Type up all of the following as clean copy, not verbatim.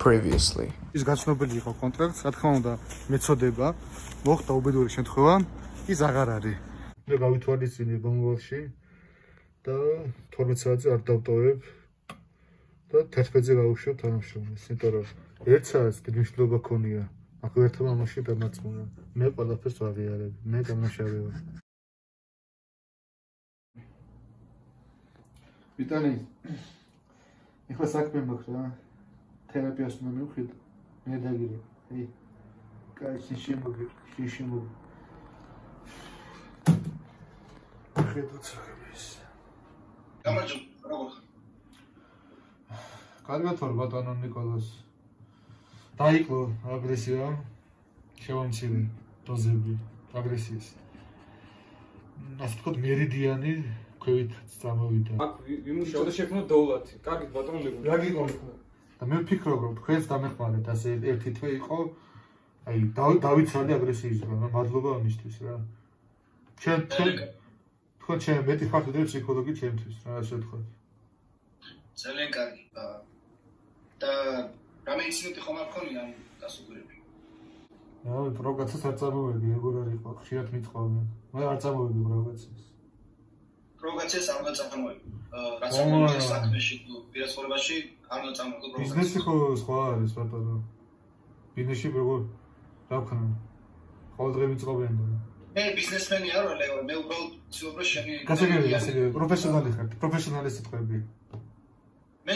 previously. ის გაცნობილი იყო კონტრაქტს, რა თქმა უნდა, მეწოდება, მოხდა უბედური შემთხვევა, ის აღარ არის. მე გავითვალისწინე მომავალში და 12 საათზე არ დავტოვებ და 11-ზე გავუშვებ თანამშრომელს, იმიტომ რომ 1 საათს მნიშვნელობა ქონია. აქ ერთმა მამაში დამარცხუნა. მე ყველაფერს ვაღიარებ, მე დამნაშავე ვარ. ვიტანი, ეხლა საქმე მაქვს რა. თერაპიას უნდა მივხვიდო. მე დაგირო. ეი. კაი, შემოგი. ხედავთ საქმეს. გამარჯობა, როგორ ხარ? კარგად ვარ ბატონო ნიკოლას. დაიკლო აგრესია. შევამცირე დოზები აგრესიის. ასე ვთქვათ მერიდიანი ქვევით წამოვიდა. აქ ვიმუშაო და შექმნა დოვლათი. კარგით ბატონო ლეგო. რა გიყოლო? და მე ვფიქრობ რომ თქვენს დამეხმარეთ ასე ერთი თვე იყო აი დავიცვალე აგრესიისგან მადლობა ამისთვის რა თქვენ მეტი ხართ ვიდრე ფსიქოლოგი ჩემთვის რა ასე ვთქვათ ძალიან კარგი და რამე ინციდენტი ხომ არ ქონია ამ დასაკვირვებელი რა პროგრამას არ წამოვედი ეგრე არ იყო ხშირად მithყავდნენ მე არ წამოვედი პროგრამას არ გაწამოვედი რაც მომენტი საქმეში პირასხმობაში არ გაწამოვედი პროგრამას ბიზნესი ხო სხვა არის ბატონო ბიზნესში როგორ რა ვქნა ყოველდღე ვიწყობენ მე ბიზნესმენი არ ვარ ლეო მე უბრალოდ ვცდილობ რომ შენი გასაგებია პროფესიონალი ხარ პროფესიონალი სიტყვები მე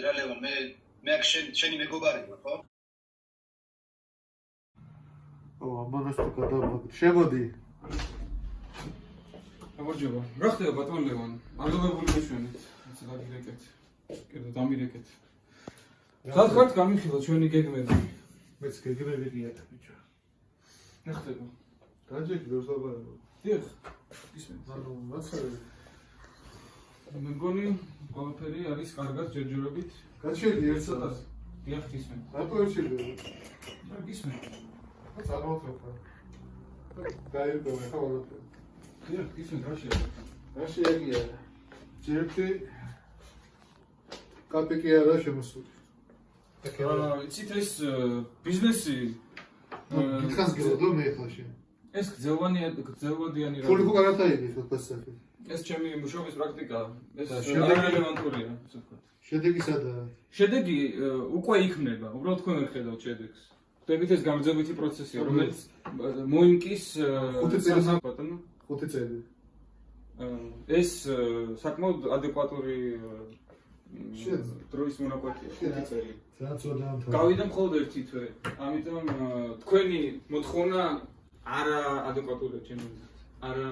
რა ლეო მე აქ შენი მეგობარი ვარ ხო ამას თუ გადავაგდ შემოდი გამარჯობა რა ხდება ბატონო ლევან აღგებებული მეშვენით ასე დაგირეკეთ კიდე დამირეკეთ სად ხართ გამიხილოთ ჩვენი გეგმები მეც გეგმები გიათ ბიჭო რა ხდება დაჯექი დროს დავაბარო დიახ ისმენთ ანუ მაცხოვრე მე მგონი ყველაფერი არის კარგად ჯერჯერობით გაჩერდი ერთ საათს დიახ ისმენთ რატო არ შეიძლება რა ისმენთ წარმოთქვა დაირგო მე ხო ყველაფერი დიახ ისმენთ რა შეაგია ჯერტი კაპიკი არა შემოსული იცით ეს ბიზნესი გითხას გზადო მე ახლა შენ ეს გრძელვადიანი რა ფული ხო გადაიდგეს ფასახი ეს ჩემი მუშაობის პრაქტიკაა ეს არარელევანტურია ასე ვთქვათ შედეგი სადაა შედეგი უკვე იქნება უბრალოდ თქვენ ვერ ხედავთ შედეგს ხვდებით ეს გამძებითი პროცესია რომელიც მოიმკის 5 წელი ბატონო 5 წელი ეს საკმაოდ ადეკვატური დროის მონაკვეთია 5 წელი გავიდა მხოლოდ ერთი თვე ამიტომ თქვენი მოთხოვნა არა ადეკვატურია ჩემი არა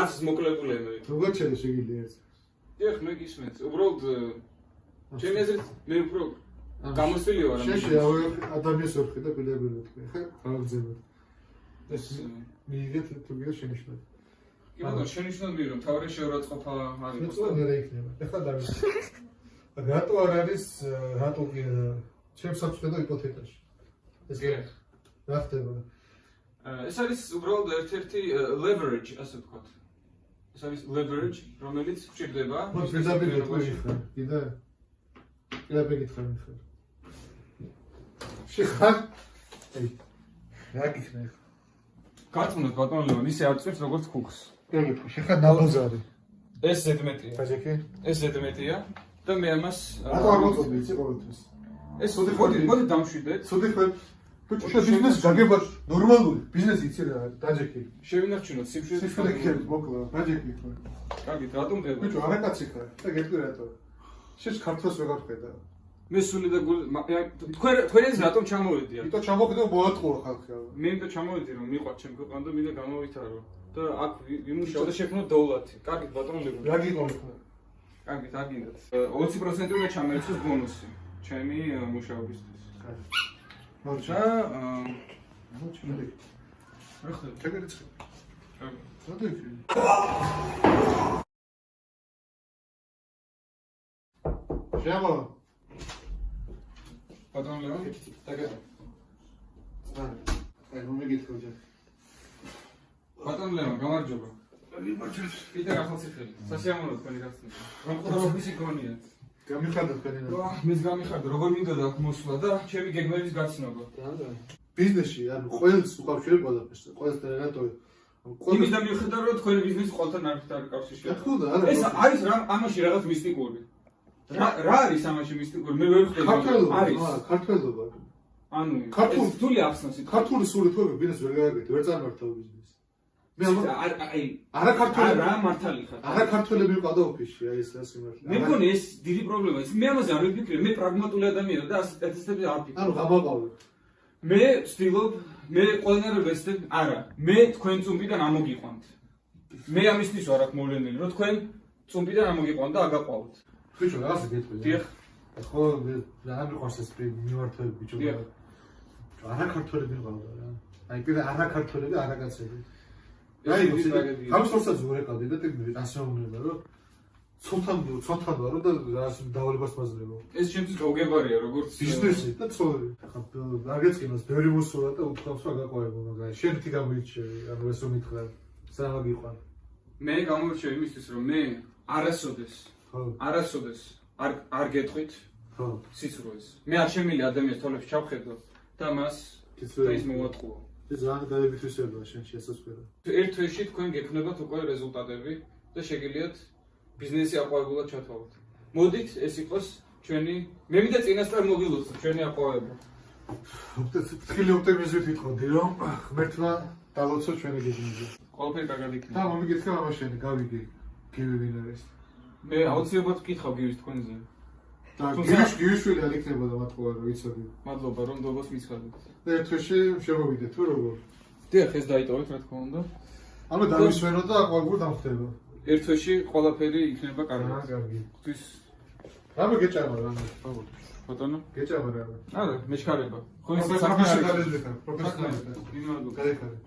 არც მოკლებულია მე როგორ შეიძლება ეს დიახ მე გისმენთ უბრალოდ ჩემი აზრით მე უფრო გამოსვილი ვარ შენ ადამიანს ვერხი და პირდაპირ თქვი ხა გავგზავნოთ ეს მიიღეთ თუ გია შენიშნოთ კი ბატონო შენიშნები რომ თავი შეურაცხყოფა არის მე რა იქნება ეხლა დავიწყე რატო არ არის რატო კი ჩემს აქვს ხედა იპოთეკაში ეს რა ხდება ეს არის უბრალოდ ერთ-ერთი leverage ასე ვთქვათ ეს არის leverage რომელიც გვჭირდება პირდაპირ თქვი ხარ კიდე პირდაპირ თქვი ხარ შეხარ ეი რა გიქნა ხა გაწმუნდეთ ბატონო ლევან ისე აწვევს როგორც ხუხს ეგეთო შეხარ ნაბოზარი ეს ზედმეტია ბაჟეკი ეს ზედმეტია და მე ამას რატო არ მოწოდე იცი ყოველთვის ეს მოდი დამშვიდეთ სუდი ხარ ბიჭო ბიზნესი გაგება ნორმალური ბიზნესი იცი რა დაჯექი შევინახჩუნოთ სიმშვიდე გქერთ მოკლა დაჯექი ხო კარგით რატომ დებო ბიჭო არაკაცი ხარ და გეტყვი რატო შენ ქართლს ვეღარ ხედა მე სული და თქვენ ეს რატომ ჩამოვედია იტო ჩამოხედო მოატყუა ხალხი მე იმიტომ ჩამოვედი რომ მიყვართ ჩემ ქვეყანა და მინდა გამოვითარო და აქ ვიმუშაო და შექმნა დოვლათი კარგით ბატონო ლეგო რა გიყოლით კარგით აგინდათ 20% უნდა ჩამერჩოს ბონუსი ჩემი მუშაობისთვის მოვჭა მოდი რა ხდება ჩაგერიცხე რატო იქ შეამო ბატონო ლევან დაგედა აი მომიგეთქოჯა ბატონო ლევან გამარჯობა გამარჯობა კიდე ახალციხელი სასიამოვნო თქვენი გასწრება რომ ყურადღების იქონიათ გამიხარდა თქვენი რა. მეც გამიხარდა, როგორ მინდოდა აქ მოსვლა და ჩემი გეგმების გაცნობა. ბიზნესში, ანუ ყველს უკავშირებ ყველაფერს. ყველს რატო? იმის და მიუხედავად რომ თქვენი ბიზნესი ყველთან არ კავშირში. ხო და არა. ეს არის რა ამაში რაღაც მისტიკური. რა არის ამაში მისტიკური? მე ვერ ვხვდები. ქართველობა, ქართველობა. ანუ ქართული თული ახსნა სიტყვა. ქართული სული თუ ბიზნეს ვერ გააკეთე, ვერ წარმართავ ბიზნესს. მე აი არა ქართველები რა მართალი ხარ? არა ქართველები ვიყავდა ოფისში, აი ეს რა სიმართლე. მე მგონი ეს დიდი პრობლემაა. მე ამაზე არ ვიფიქრე, მე პრაგმატული ადამიანია და ასეთები არ ვფიქრე. ანუ გამაყავე. მე ვცდილობ, მე ყველანაირ ვესწრებ, არა, მე თქვენ წუმბიდან ამოგიყვანთ. მე ამისთვის ვარ აქ მოვლენილი, რომ თქვენ წუმბიდან ამოგიყვანთ და აგაყვავთ. ბიჭო, რაღაცა გეტყვი. დიახ. ხო, რა მიყვარს ეს მიმართვები ბიჭო. არა ქართველები ვიყავდა რა. აი პირა არა ქართველები, არა კაცები. აი თავისთავად ზურეკავდი და ტექნიკა ასე უნდა რომ ცოტა ვარო და რას დავალებას მაძლევო. ეს ჩემთვის გაუგებარია როგორც ბიზნესი და ცხოვრება. ახლა არ გეცინოს ბევრი მოსულა და უთქვამს რომ გაყვაებო, მაგრამ შენ თი გამოიჩევი, ანუ ეს რომ მითხრა, სამაგიყვან. მე გამოვირჩევ იმისთვის რომ მე არასოდეს არ გეტყვით ხო სიცრუეს. მე არ შემიძლია ადამიანის თვალებში ჩავხედო და მას ის მოვატყუო. ეს რა დადებითვისებაა შენ შესაძლოა. ერთ თვეში თქვენ გექნებათ უკვე რეზულტატები და შეგიძლიათ ბიზნესი აყვავებულად ჩათვალოთ. მოდით ეს იყოს ჩვენი მე მინდა წინასწარ მოგილოცოთ ჩვენი აყვავება. ფრთხილი ოპტიმიზმით ვიტყოდი რომ ღმერთმა დალოცოთ ჩვენი გეგმები. ყველაფერი კარგად იქნება. და მომიგეთხა მამა შენი გავიგე გივი ვინ არის. მე აუცილებლად ვკითხავ გივის თქვენზე. და გიშვილი არ იქნებოდა მათყუა რომ იცოდი. მადლობა რომ დობას მიცხადეთ. და ერთ თვეში შემოვიდეთ თუ როგორ. დიახ ეს დაიტოვეთ რა თქმა უნდა. ანუ დავისვენო და აყვავებულ დამხდება. ერთ თვეში ყველაფერი იქნება კარგად. კარგი. ღვთის რამე გეჭამა რამე. ბატონო გეჭამა რამე. არა მეჩქარება. ხო ის პროფესიონალიზმი. მიმარჯობა. გაიქარი.